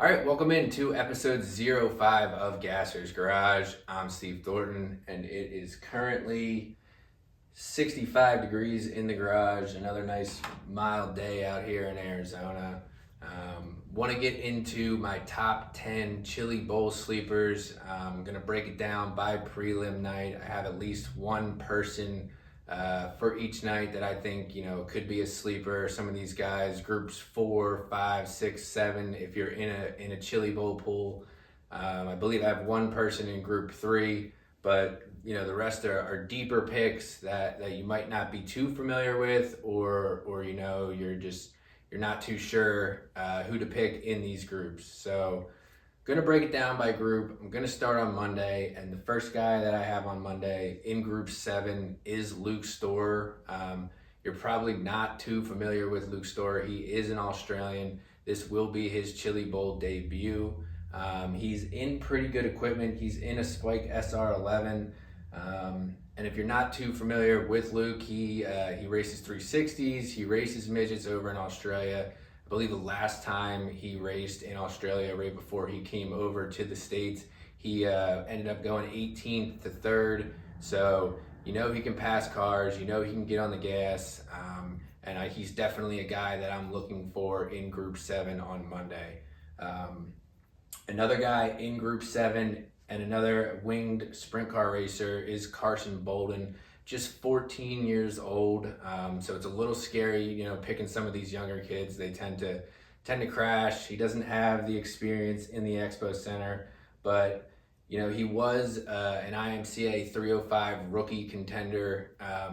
All right, welcome into episode 05 of Gasser's Garage. I'm Steve Thornton, and it is currently 65 degrees in the garage. Another nice mild day out here in Arizona. Want to get into my top 10 Chili Bowl sleepers. I'm going to break it down by prelim night. I have at least one person for each night that I think could be a sleeper. Some of these guys, groups 4, 5, 6, 7. If you're in a Chili Bowl pool, I believe I have one person in group 3, but the rest are deeper picks that you might not be too familiar with, or you're not too sure who to pick in these groups. So going to break it down by group. I'm going to start on Monday, and the first guy that I have on Monday in group 7 is Luke Storer. You're probably not too familiar with Luke Storer. He is an Australian. This will be his Chili Bowl debut. He's in pretty good equipment. He's in a Spike SR11. And if you're not too familiar with Luke, he races 360s. He races midgets over in Australia. I believe the last time he raced in Australia, right before he came over to the States, he ended up going 18th to 3rd. So he can pass cars, he can get on the gas, and he's definitely a guy that I'm looking for in Group 7 on Monday. Another guy in Group 7 and another winged sprint car racer is Carson Bolden. Just 14 years old, so it's a little scary, picking some of these younger kids. They tend to crash. He doesn't have the experience in the Expo Center, but he was an IMCA 305 rookie contender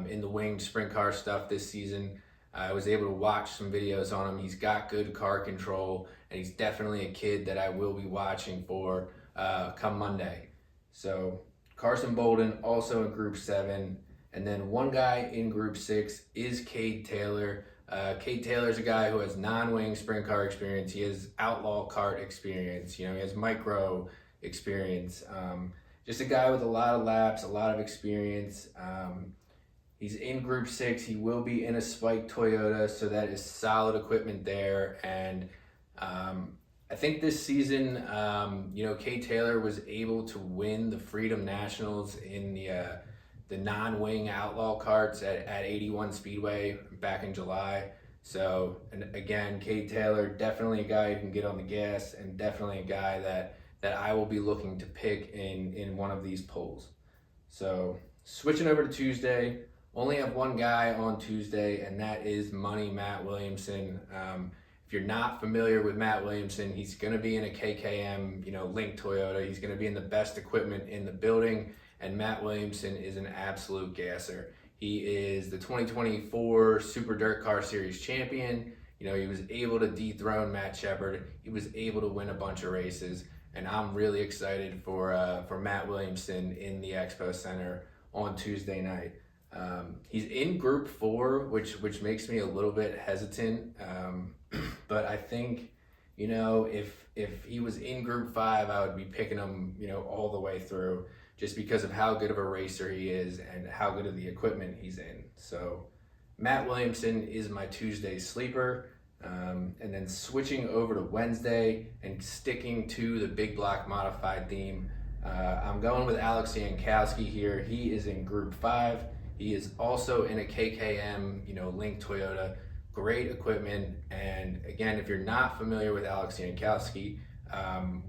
in the winged sprint car stuff this season. I was able to watch some videos on him. He's got good car control, and he's definitely a kid that I will be watching for come Monday. So Carson Bolden also in Group 7. And then one guy in Group 6 is Cade Taylor. Cade Taylor's a guy who has non-wing sprint car experience. He has outlaw kart experience. He has micro experience. Just a guy with a lot of laps, a lot of experience. He's in Group 6. He will be in a Spike Toyota, so that is solid equipment there. And I think this season, Cade Taylor was able to win the Freedom Nationals in the non-wing outlaw karts at 81 Speedway back in July. So, and again, Cade Taylor, definitely a guy who can get on the gas, and definitely a guy that I will be looking to pick in one of these polls. So switching over to Tuesday, only have one guy on Tuesday, and that is Money Matt Williamson. If you're not familiar with Matt Williamson, he's going to be in a KKM, Link Toyota. He's going to be in the best equipment in the building. And Matt Williamson is an absolute gasser. He is the 2024 Super Dirt Car Series champion. He was able to dethrone Matt Shepard. He was able to win a bunch of races. And I'm really excited for Matt Williamson in the Expo Center on Tuesday night. He's in Group 4, which makes me a little bit hesitant. But I think, if he was in Group 5, I would be picking him, all the way through, just because of how good of a racer he is and how good of the equipment he's in. So Matt Williamson is my Tuesday sleeper. And then switching over to Wednesday and sticking to the big block modified theme, I'm going with Alex Yankowski here. He is in Group 5. He is also in a KKM, Link Toyota. Great equipment. And again, if you're not familiar with Alex Yankowski,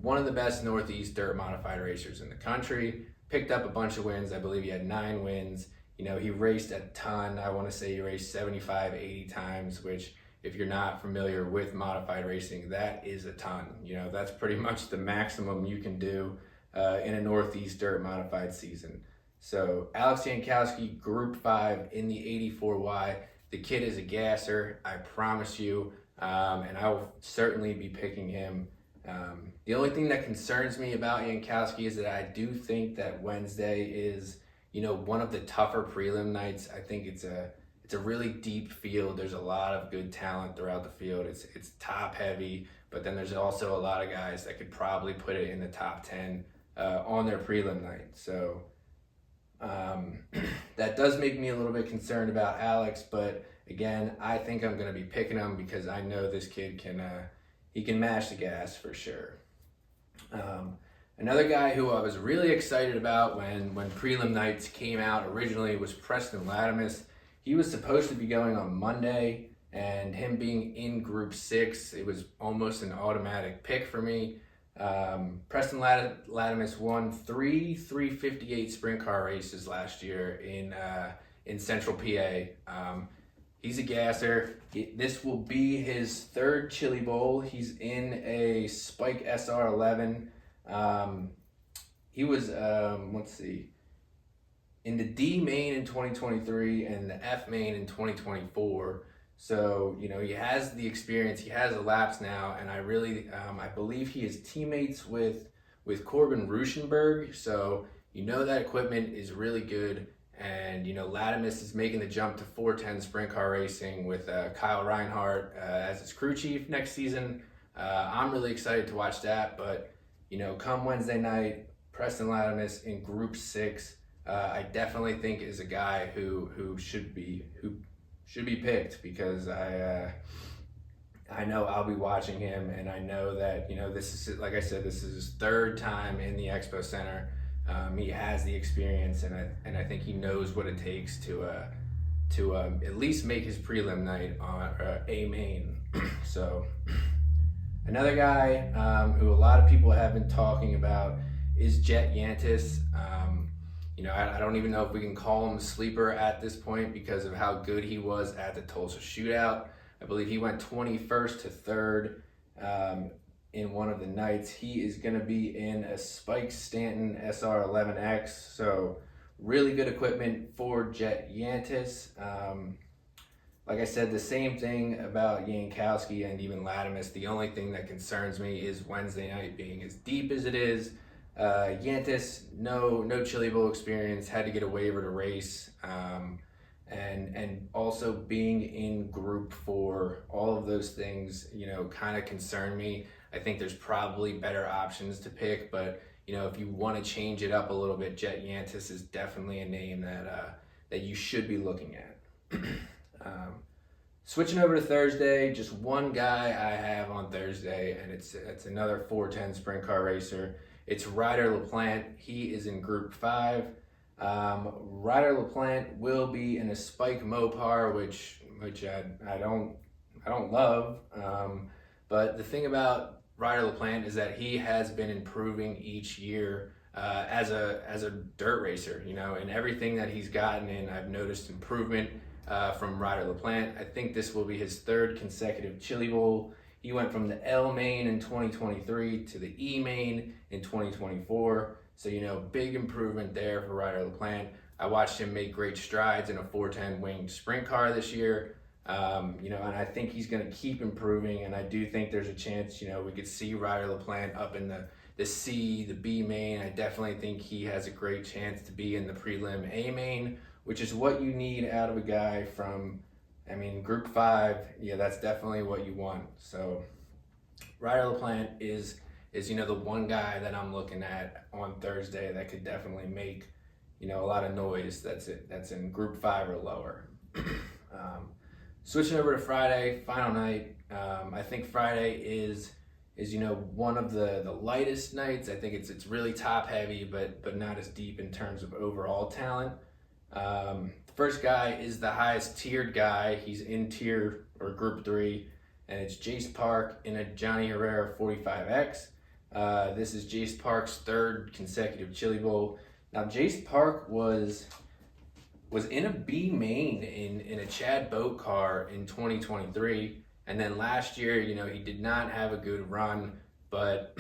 one of the best Northeast dirt modified racers in the country. Picked up a bunch of wins. I believe he had 9 wins. He raced a ton. I want to say he raced 75, 80 times, which if you're not familiar with modified racing, that is a ton. That's pretty much the maximum you can do in a Northeast dirt modified season. So Alex Yankowski, Group 5 in the 84Y. The kid is a gasser, I promise you, and I will certainly be picking him. The only thing that concerns me about Yankowski is that I do think that Wednesday is, one of the tougher prelim nights. I think it's a really deep field. There's a lot of good talent throughout the field. It's top heavy, but then there's also a lot of guys that could probably put it in the top 10 on their prelim night. So that does make me a little bit concerned about Alex, but again, I think I'm going to be picking him because I know this kid can he can mash the gas for sure. Another guy who I was really excited about when prelim nights came out originally was Preston Latimus. He was supposed to be going on Monday, and him being in Group 6, it was almost an automatic pick for me. Preston Latimus won 358 sprint car races last year in Central PA. He's a gasser. This will be his third Chili Bowl. He's in a Spike SR11. He was, let's see, in the D main in 2023 and the F main in 2024. So, you know, he has the experience, he has the laps now, and I really, I believe he is teammates with Corbin Ruschenberg. So, you know, that equipment is really good. And, you know, Latimus is making the jump to 410 sprint car racing with Kyle Reinhardt as his crew chief next season. I'm really excited to watch that, but you know, come Wednesday night, Preston Latimus in Group 6, I definitely think is a guy who should be picked, because I know I'll be watching him, and I know that, you know, this is, like I said, this is his third time in the Expo Center. He has the experience, and I think he knows what it takes to at least make his prelim night on A main. So. Another guy who a lot of people have been talking about is Jet Yantis. You know, I don't even know if we can call him a sleeper at this point because of how good he was at the Tulsa Shootout. I believe he went 21st to 3rd in one of the nights. He is going to be in a Spike Stanton SR11X, so really good equipment for Jet Yantis. Like I said, the same thing about Jankowski and even Latimus. The only thing that concerns me is Wednesday night being as deep as it is. Yantis, no Chili Bowl experience, had to get a waiver to race. And also being in Group 4, all of those things, you know, kind of concern me. I think there's probably better options to pick, but, you know, if you want to change it up a little bit, Jet Yantis is definitely a name that you should be looking at. Switching over to Thursday, just one guy I have on Thursday, and it's another 410 sprint car racer. It's Ryder LaPlante. He is in Group 5. Ryder LaPlante will be in a Spike Mopar, which I don't love. But the thing about Ryder LaPlante is that he has been improving each year as a dirt racer. You know, in everything that he's gotten in, I've noticed improvement from Ryder LaPlante. I think this will be his third consecutive Chili Bowl. He went from the L main in 2023 to the E main in 2024. So, you know, big improvement there for Ryder LaPlante. I watched him make great strides in a 410 winged sprint car this year. You know, and I think he's going to keep improving. And I do think there's a chance, you know, we could see Ryder LaPlante up in the C, the B main. I definitely think he has a great chance to be in the prelim A main, which is what you need out of a guy from, I mean, Group 5, yeah, that's definitely what you want. So Ryder LaPlante is, you know, the one guy that I'm looking at on Thursday that could definitely make, you know, a lot of noise that's in Group 5 or lower. Switching over to Friday, final night. I think Friday is you know, one of the lightest nights. I think it's really top heavy, but not as deep in terms of overall talent. The first guy is the highest tiered guy. He's in tier or Group 3, and it's Jace Park in a Johnny Herrera 45X. This is Jace Park's third consecutive Chili Bowl. Now, Jace Park was in a B main in a Chad Boat car in 2023. And then last year, you know, he did not have a good run, but,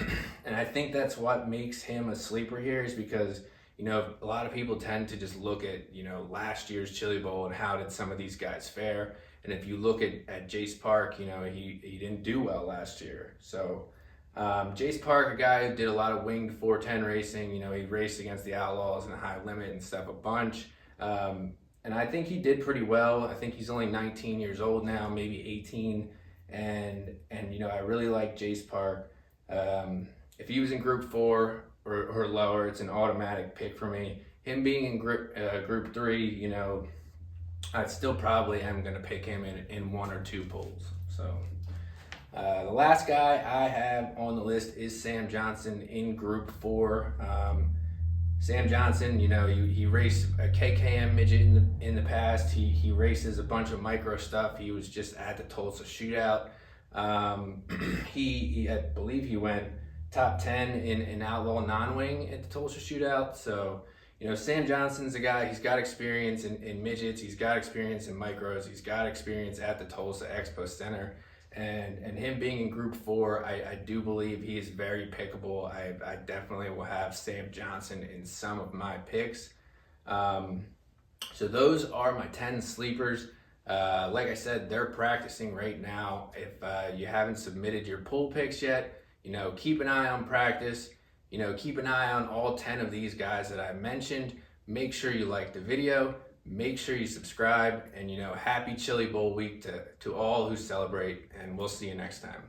and I think that's what makes him a sleeper here, is because, you know, a lot of people tend to just look at, you know, last year's Chili Bowl and how did some of these guys fare. And if you look at Jace Park, you know, he didn't do well last year. So Jace Park, a guy who did a lot of winged 410 racing, you know, he raced against the Outlaws in the high limit and stuff a bunch. And I think he did pretty well. I think he's only 19 years old now, maybe 18. And you know, I really like Jace Park. If he was in Group 4 or lower, it's an automatic pick for me. Him being in Group 3, you know, I still probably am going to pick him in 1 or 2 pools. So The last guy I have on the list is Sam Johnson in Group 4. Sam Johnson, you know, he raced a KKM midget in the past. He races a bunch of micro stuff. He was just at the Tulsa Shootout. I believe he went top 10 in outlaw non-wing at the Tulsa Shootout. So, you know, Sam Johnson's a guy. He's got experience in midgets. He's got experience in micros. He's got experience at the Tulsa Expo Center. And him being in Group 4, I do believe he is very pickable. I definitely will have Sam Johnson in some of my picks. So those are my 10 sleepers. Like I said, they're practicing right now. If you haven't submitted your pool picks yet, you know, keep an eye on practice. You know, keep an eye on all 10 of these guys that I mentioned. Make sure you like the video. Make sure you subscribe, and, you know, happy Chili Bowl week to all who celebrate, and we'll see you next time.